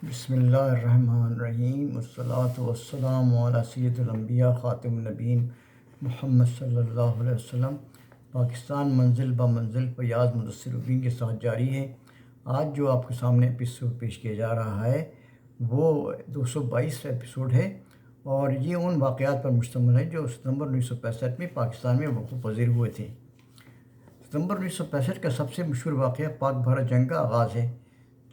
بسم اللہ الرحمن الرحیم والصلاة والسلام علی سید الانبیاء خاتم النبیین محمد صلی اللہ علیہ وسلم۔ پاکستان منزل بہ منزل فیاض مدثر الدین کے ساتھ جاری ہے۔ آج جو آپ کے سامنے ایپیسوڈ پیش کیا جا رہا ہے وہ 222 ایپیسوڈ ہے، اور یہ ان واقعات پر مشتمل ہے جو ستمبر 1965 میں پاکستان میں وقوع پذیر ہوئے تھے۔ ستمبر 1965 کا سب سے مشہور واقعہ پاک بھارت جنگ کا آغاز ہے۔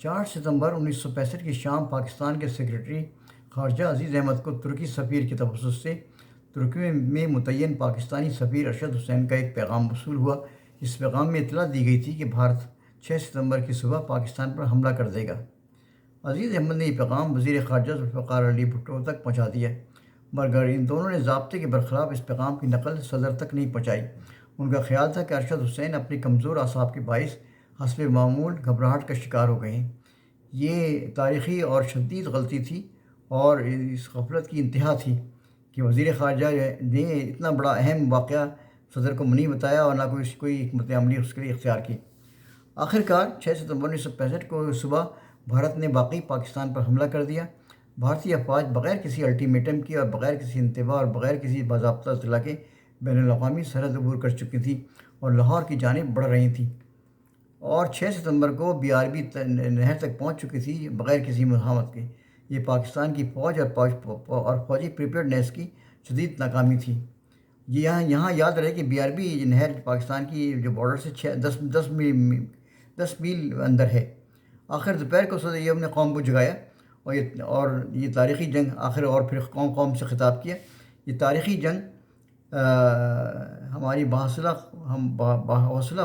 4 ستمبر 1965 کی شام پاکستان کے سیکرٹری خارجہ عزیز احمد کو ترکی سفیر کے تبسط سے ترکی میں متعین پاکستانی سفیر ارشد حسین کا ایک پیغام وصول ہوا۔ اس پیغام میں اطلاع دی گئی تھی کہ بھارت 6 ستمبر کی صبح پاکستان پر حملہ کر دے گا۔ عزیز احمد نے یہ پیغام وزیر خارجہ ذوالفقار علی بھٹو تک پہنچا دیا، مگر ان دونوں نے ضابطے کے برخلاف اس پیغام کی نقل صدر تک نہیں پہنچائی۔ ان کا خیال تھا کہ ارشد حسین اپنی کمزور اعصاب کے باعث حسب معمول گھبراہٹ کا شکار ہو گئے ہیں۔ یہ تاریخی اور شدید غلطی تھی، اور اس غفلت کی انتہا تھی کہ وزیر خارجہ نے اتنا بڑا اہم واقعہ صدر کو نہیں بتایا اور نہ کوئی حکمت عملی اس کے لیے اختیار کی۔ آخرکار 6 ستمبر 1965 کو صبح بھارت نے واقعی پاکستان پر حملہ کر دیا۔ بھارتی افواج بغیر کسی الٹیمیٹم کے اور بغیر کسی انتباہ اور بغیر کسی باضابطہ اطلاع کے بین الاقوامی سرحد عبور کر چکی تھیں اور لاہور کی جانب بڑھ رہی تھیں، اور 6 ستمبر کو BRB نہر تک پہنچ چکی تھی بغیر کسی مزاحمت کے۔ یہ پاکستان کی فوج اور فوجی پریپیئرڈنیس کی شدید ناکامی تھی۔ یہاں یاد رہے کہ BRB نہر پاکستان کی جو بارڈر سے 10 میل اندر ہے۔ آخر دوپہر کو صدر ایوب نے قوم کو جگایا اور یہ تاریخی جنگ اور پھر قوم سے خطاب کیا۔ یہ تاریخی جنگ ہماری باحوصلہ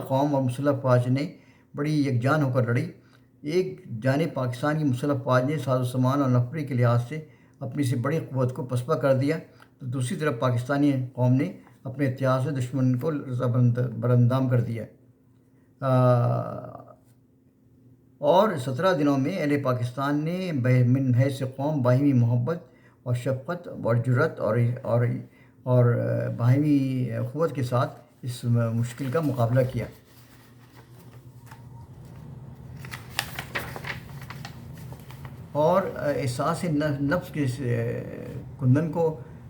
قوم اور مسلح افواج نے بڑی یکجان ہو کر لڑی۔ ایک جانب پاکستان کی مسلح افواج نے ساز و سامان اور نفری کے لحاظ سے اپنی سے بڑی قوت کو پسپا کر دیا، تو دوسری طرف پاکستانی قوم نے اپنے اتحاد سے دشمن کو براندام کر دیا، اور 17 دنوں میں اہل پاکستان نے من حیث قوم باہمی محبت اور شفقت اور جرأت اور باہمی قوت کے ساتھ اس مشکل کا مقابلہ کیا۔ اور احساس نفس کے کندن کو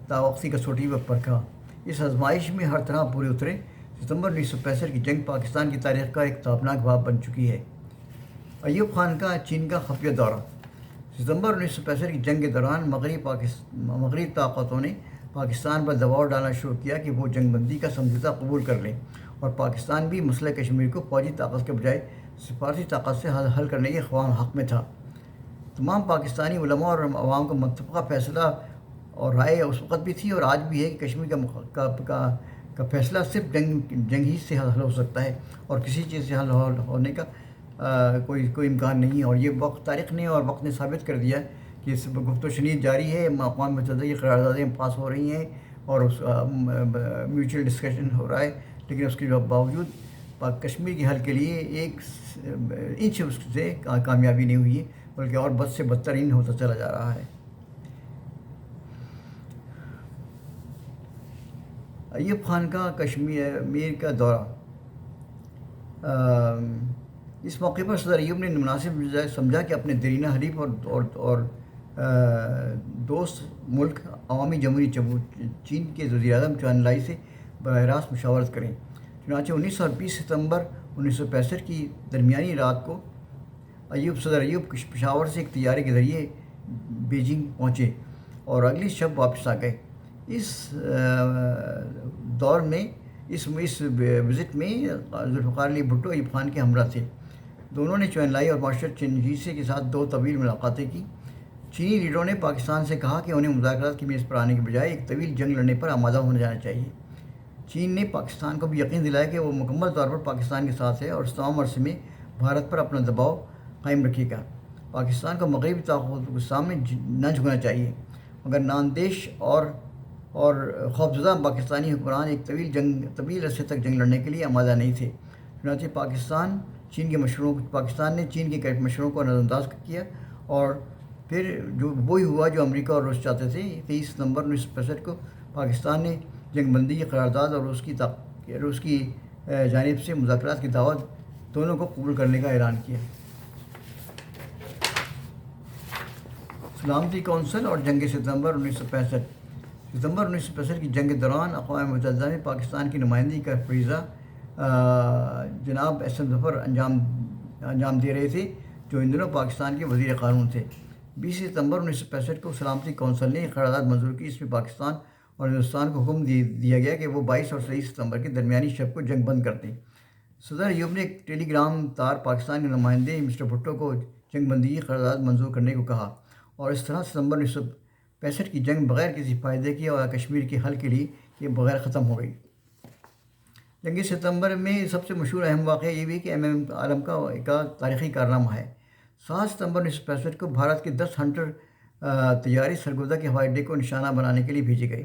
تاوقتی کسوٹی پر پرکھا۔ اس آزمائش میں ہر طرح پورے اترے۔ ستمبر 1965 کی جنگ پاکستان کی تاریخ کا ایک تابناک باب بن چکی ہے۔ ایوب خان کا چین کا خفیہ دورہ۔ ستمبر 1965 کی جنگ کے دوران مغربی طاقتوں نے پاکستان پر دباؤ ڈالنا شروع کیا کہ وہ جنگ بندی کا سمجھوتہ قبول کر لیں، اور پاکستان بھی مسئلہ کشمیر کو فوجی طاقت کے بجائے سفارتی طاقت سے حل کرنے کے خواہاں حق میں تھا۔ تمام پاکستانی علماء اور عوام کا متفقہ فیصلہ اور رائے اس وقت بھی تھی اور آج بھی ہے کہ کشمیر کا فیصلہ صرف جنگ ہی سے حل ہو سکتا ہے، اور کسی چیز سے حل ہونے کا کوئی امکان نہیں۔ اور یہ تاریخ نے اور وقت نے ثابت کر دیا کہ اس گفت و شنید جاری ہے، اقوام متحدہ کی قراردادیں پاس ہو رہی ہیں اور میوچل ڈسکشن ہو رہا ہے، لیکن اس کے باوجود کشمیر کے حل کے لیے ایک انچ اس سے کامیابی نہیں ہوئی ہے، بلکہ اور بد سے بدترین ہوتا چلا جا رہا ہے۔ ایوب خان کا کشمیر کا دورہ۔ اس موقع پر صدر ایوب نے مناسب سمجھا کہ اپنے دیرینہ حریف اور دوست ملک عوامی جمہوریہ چین کے وزیر اعظم چیان لائی سے براہ راست مشاورت کریں۔ چنانچہ 19 اور 20 ستمبر 1965 کی درمیانی رات کو صدر ایوب پشاور سے ایک طیارے کے ذریعے بیجنگ پہنچے اور اگلی شب واپس آ گئے۔ اس دور میں اس وزٹ میں ذوالفقار علی بھٹو ایوب خان کے ہمراہ تھے۔ دونوں نے چیان لائی اور مارشل چنگیزی کے ساتھ 2 طویل ملاقاتیں کی۔ چینی لیڈروں نے پاکستان سے کہا کہ انہیں مذاکرات کی میز پر آنے کے بجائے ایک طویل جنگ لڑنے پر آمادہ ہونا جانا چاہیے۔ چین نے پاکستان کو بھی یقین دلایا کہ وہ مکمل طور پر پاکستان کے ساتھ ہے اور اس تمام عرصے میں بھارت پر اپنا دباؤ قائم رکھے گا۔ پاکستان کو مغربی طاقتوں کے سامنے نہ جھکنا چاہیے، مگر ناندیش اور خوفزدہ پاکستانی حکمران ایک طویل عرصے تک جنگ لڑنے کے لیے آمادہ نہیں تھے۔ چنانچہ پاکستان نے چین کے مشوروں کو نظر انداز کیا، اور پھر وہی ہوا جو امریکہ اور روس چاہتے تھے۔ 23 ستمبر 1965 کو پاکستان نے جنگ بندی کی قرارداد اور روس کی جانب سے مذاکرات کی دعوت دونوں کو قبول کرنے کا اعلان کیا۔ سلامتی کونسل اور جنگ ستمبر 1965۔ ستمبر 1965 کی جنگ کے دوران اقوام متحدہ میں پاکستان کی نمائندگی کا فریضہ جناب احسن ظفر انجام دے رہے تھے، جو ان دنوں پاکستان کے وزیر قانون تھے۔ 20 ستمبر 1965 کو سلامتی کونسل نے قرارداد منظور کی۔ اس میں پاکستان اور ہندوستان کو حکم دیا گیا کہ وہ 22 اور 23 ستمبر کے درمیانی شب کو جنگ بند کر دیں۔ صدر ایوب نے ایک ٹیلی گرام تار پاکستان کے نمائندے مسٹر بھٹو کو جنگ بندی کی قرارداد منظور کرنے کو کہا، اور اس طرح ستمبر 1965 کی جنگ بغیر کسی فائدے کی اور کشمیر کے حل کے لیے یہ بغیر ختم ہو گئی۔ جنگ ستمبر میں سب سے مشہور اہم واقعہ یہ بھی کہ ایم عالم کا تاریخی کارنامہ ہے۔ 7 ستمبر 1965 کو بھارت کے 10 ہنٹر طیارے سرگودا کے ہوائی اڈے کو نشانہ بنانے کے لیے بھیجے گئے۔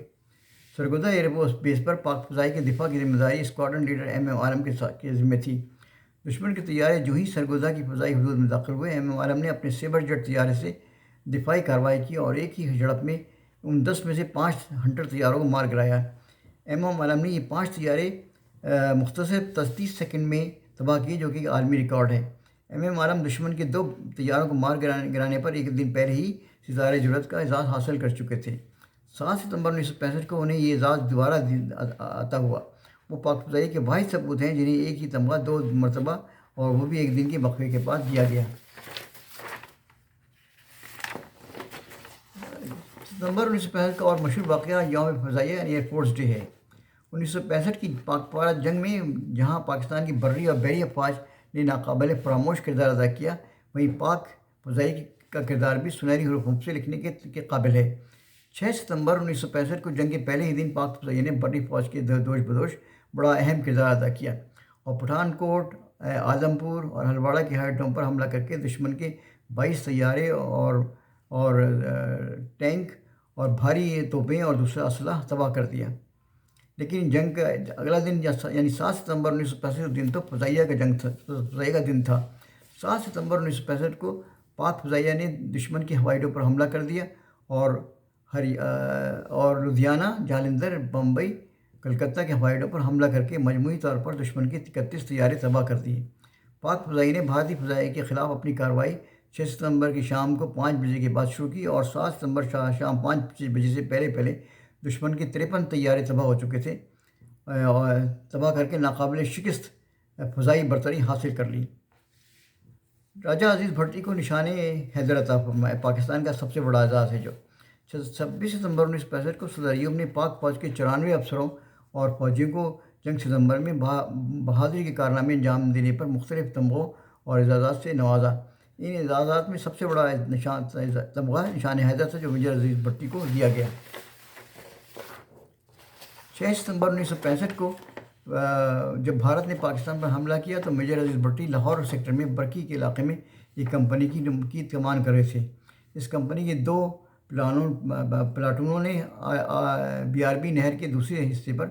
سرگودا ایئر بیس پر پاک فضائی کے دفاع کی ذمہ داری اسکواڈرن لیڈر ایم عالم کے ذمہ تھی۔ دشمن کے طیارے جو ہی سرگودا کی فضائی حدود میں داخل ہوئے، ایم عالم نے اپنے سیبر جیٹ طیارے سے دفاعی کارروائی کی اور ایک ہی جھڑپ میں ان 10 میں سے 5 ہنٹر طیاروں کو مار گرایا۔ ایم عالم نے یہ 5 طیارے مختصر 30 سیکنڈ میں تباہ کیے، جو کہ عالمی ریکارڈ ہے۔ ایم عالم دشمن کے 2 طیاروں کو مار گرانے پر ایک دن پہلے ہی ستارہ جرأت کا اعزاز حاصل کر چکے تھے۔ 7 ستمبر 1965 کو انہیں یہ اعزاز دوبارہ عطا ہوا۔ وہ پاک فضائی کے واحد ثبوت ہیں جنہیں ایک ہی تمغہ 2 مرتبہ، اور وہ بھی ایک دن کے وقفے کے بعد دیا گیا۔ ستمبر 1965 کا اور مشہور واقعہ یوم فضائیہ ایئر فورس ڈے ہے۔ 1965 کی پاک بھارت جنگ میں جہاں پاکستان کی بری اور بحری افواج نے ناقابل فراموش کردار ادا کیا، وہیں پاک فضائی کا کردار بھی سنہری حروف سے لکھنے کے قابل ہے۔ 6 ستمبر 1965 کو جنگ کے پہلے ہی دن پاک فضائیہ نے بری فوج کے دوش بدوش بڑا اہم کردار ادا کیا اور پٹھان کوٹ، اعظم پور اور ہلواڑہ کے ہوائی اڈوں پر حملہ کر کے دشمن کے 22 طیارے اور ٹینک اور بھاری توپیں اور دوسرا اسلحہ تباہ کر دیا۔ لیکن جنگ کا اگلا دن یعنی 7 ستمبر 1965 دن تو فضائیہ کا دن تھا۔ 7 ستمبر 1965 کو پاک فضائیہ نے دشمن کے ہوائی اڈوں پر حملہ کر دیا اور لدھیانہ، جالندھر، بمبئی، کلکتہ کے ہوائی اڈوں پر حملہ کر کے مجموعی طور پر دشمن کے 31 طیارے تباہ کر دیے۔ پاک فضائیہ نے بھارتی فضائیہ کے خلاف اپنی کارروائی 6 ستمبر کی شام کو 5 بجے کے بعد شروع کی اور 7 ستمبر شام 5 بجے سے پہلے دشمن کے 53 طیارے تباہ ہو چکے تھے اور تباہ کر کے ناقابل شکست فضائی برتری حاصل کر لی۔ راجہ عزیز بھٹی کو نشان حیدر عطا فرمایا، پاکستان کا سب سے بڑا اعزاز ہے جو 26 ستمبر 1965 کو صدر ایوب نے پاک فوج کے 94 افسروں اور فوجیوں کو جنگ ستمبر میں بہادری کے کارنامے انجام دینے پر مختلف تمغوں اور اعزازات سے نوازا۔ ان اعزازات میں سب سے بڑا تمغہ نشان حیدر تھا، جو میجر عزیز بھٹی کو دیا گیا۔ 6 ستمبر 1965 کو جب بھارت نے پاکستان پر حملہ کیا تو میجر عزیز بھٹی لاہور سیکٹر میں برکی کے علاقے میں ایک کمپنی کی کمان کر رہے تھے۔ اس کمپنی کے 2 پلاٹونوں نے BRB نہر کے دوسرے حصے پر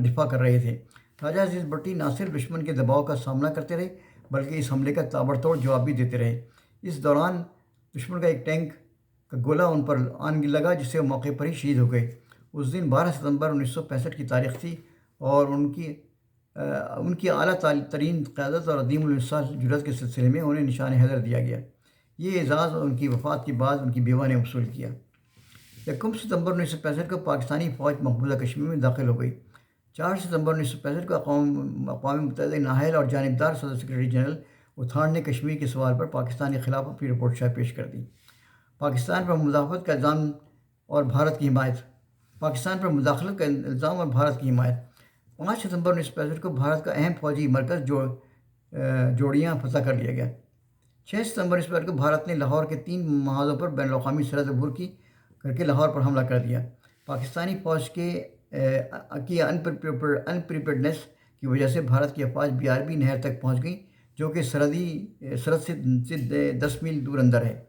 دفاع کر رہے تھے۔ راجہ عزیز بھٹی نہ صرف دشمن کے دباؤ کا سامنا کرتے رہے بلکہ اس حملے کا تابڑتوڑ جواب بھی دیتے رہے۔ اس دوران دشمن کا ایک ٹینک کا گولہ ان پر آن لگا، جس سے وہ موقع پر ہی شہید ہو گئے۔ اس دن 12 ستمبر 1965 کی تاریخ تھی اور ان کی اعلیٰ ترین قیادت اور عظیم المثال جرأت کے سلسلے میں انہیں نشان حیدر دیا گیا۔ یہ اعزاز ان کی وفات کے بعد ان کی بیوہ نے وصول کیا۔ 1 ستمبر 1965 کو پاکستانی فوج مقبوضہ کشمیر میں داخل ہو گئی۔ 4 ستمبر 1965 کو اقوام متحدہ نااہل اور جانبدار صدر سیکرٹری جنرل اوتھانڈ نے کشمیر کے سوال پر پاکستان کے خلاف اپنی رپورٹ شائع پیش کر دی۔ پاکستان پر مداخلت کا الزام اور بھارت کی حمایت۔ 5 ستمبر 1965 کو بھارت کا اہم فوجی مرکز جوڑیاں فتح کر لیا گیا۔ 6 ستمبر 1965 کو بھارت نے لاہور کے 3 محاذوں پر بین الاقوامی سرحد عبور کر کے لاہور پر حملہ کر دیا۔ پاکستانی فوج کی انپریپیئرڈنیس کی وجہ سے بھارت کی افواج BRB نہر تک پہنچ گئیں، جو کہ سرحد سے 10 میل دور اندر ہے۔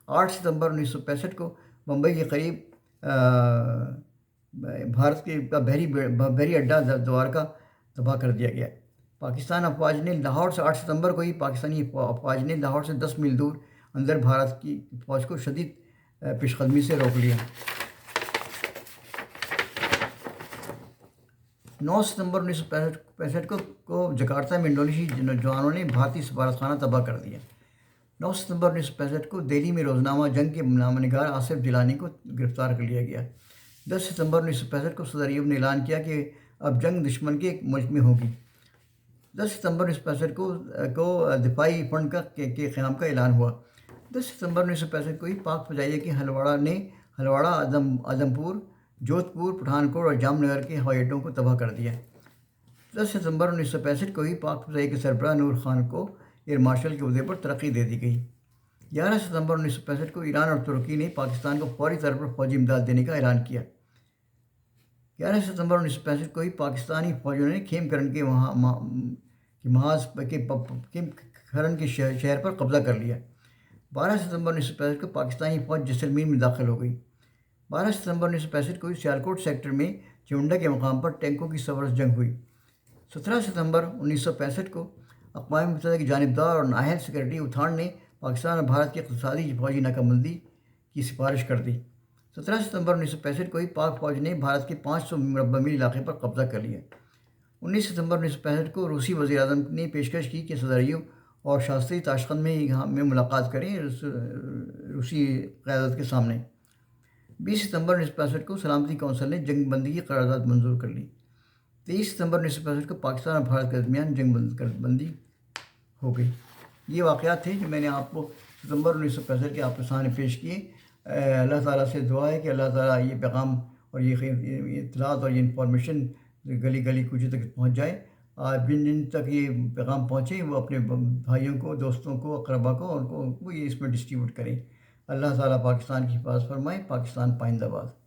8 ستمبر 1965 کو بمبئی کے قریب بھارت کا بحری اڈہ دوارکا تباہ کر دیا گیا۔ پاکستان افواج نے لاہور سے 8 ستمبر کو ہی پاکستانی افواج نے لاہور سے 10 میل دور اندر بھارت کی فوج کو شدید پیش قدمی سے روک لیا۔ 9 ستمبر 1965 کو جکارتہ میں انڈونیشی جوانوں نے بھارتی سفارت خانہ تباہ کر دیا۔ 9 ستمبر 1965 کو دہلی میں روزنامہ جنگ کے نامہ نگار آصف جیلانی کو گرفتار کر لیا گیا۔ 10 ستمبر 1965 کو صدر ایوب نے اعلان کیا کہ اب جنگ دشمن کے ایک ملک میں ہوگی۔ 10 ستمبر 1965 کو دفاعی فنڈ کے قیام کا اعلان ہوا۔ 10 ستمبر 1965 کو ہی پاک فضائیہ کے ہلواڑہ، اعظم پور، جودھ پور، پٹھان کوٹ اور جام نگر کے ہوائی اڈوں کو تباہ کر دیا۔ 10 ستمبر 1965 کو ہی پاک فضائیہ کے سربراہ نور خان کو ایئر مارشل کے عہدے پر ترقی دے دی گئی۔ 11 ستمبر 1965 کو ایران اور ترکی نے پاکستان کو فوری طور پر فوجی امداد دینے کا اعلان کیا۔ 11 ستمبر 1965 کو ہی پاکستانی فوجیوں نے کھیم کرن کے شہر پر قبضہ کر لیا۔ 12 ستمبر 1965 کو پاکستانی فوج جیسلمیر میں داخل ہو گئی۔ 12 ستمبر 1965 کو سیالکوٹ سیکٹر میں چونڈا کے مقام پر ٹینکوں کی زبردست جنگ ہوئی۔ 17 ستمبر 1965 کو اقوام متحدہ کی جانبدار اور نااہل سیکرٹری اوتھانڈ نے پاکستان اور بھارت کی اقتصادی فوجی ناکہ بندی کی سفارش کر دی۔ 17 ستمبر 1965 کو ہی پاک فوج نے بھارت کے 500 مربع میل علاقے پر قبضہ کر لیا۔ 19 ستمبر 1965 کو روسی وزیر اعظم نے پیشکش کی کہ صدر ایوب اور شاستری تاشقند میں ملاقات کریں روسی قیادت کے سامنے۔ 20 ستمبر 1965 کو سلامتی کونسل نے جنگ بندی کی قرارداد منظور کر لی۔ 23 ستمبر 1965 کو پاکستان اور بھارت کے درمیان جنگ بندی ہو گئی۔ یہ واقعات تھے جو میں نے آپ کو ستمبر 1965 کے آپ کے سامنے پیش کیے۔ اللہ تعالیٰ سے دعا ہے کہ اللہ تعالیٰ یہ پیغام اور یہ اطلاعات اور یہ انفارمیشن گلی گلی کوچے تک پہنچ جائے۔ جن تک یہ پیغام پہنچے وہ اپنے بھائیوں کو، دوستوں کو، اقربا کو، ان کو یہ اس میں ڈسٹریبیوٹ کریں۔ اللہ تعالیٰ پاکستان کی حفاظت فرمائے۔ پاکستان پائندہ باد۔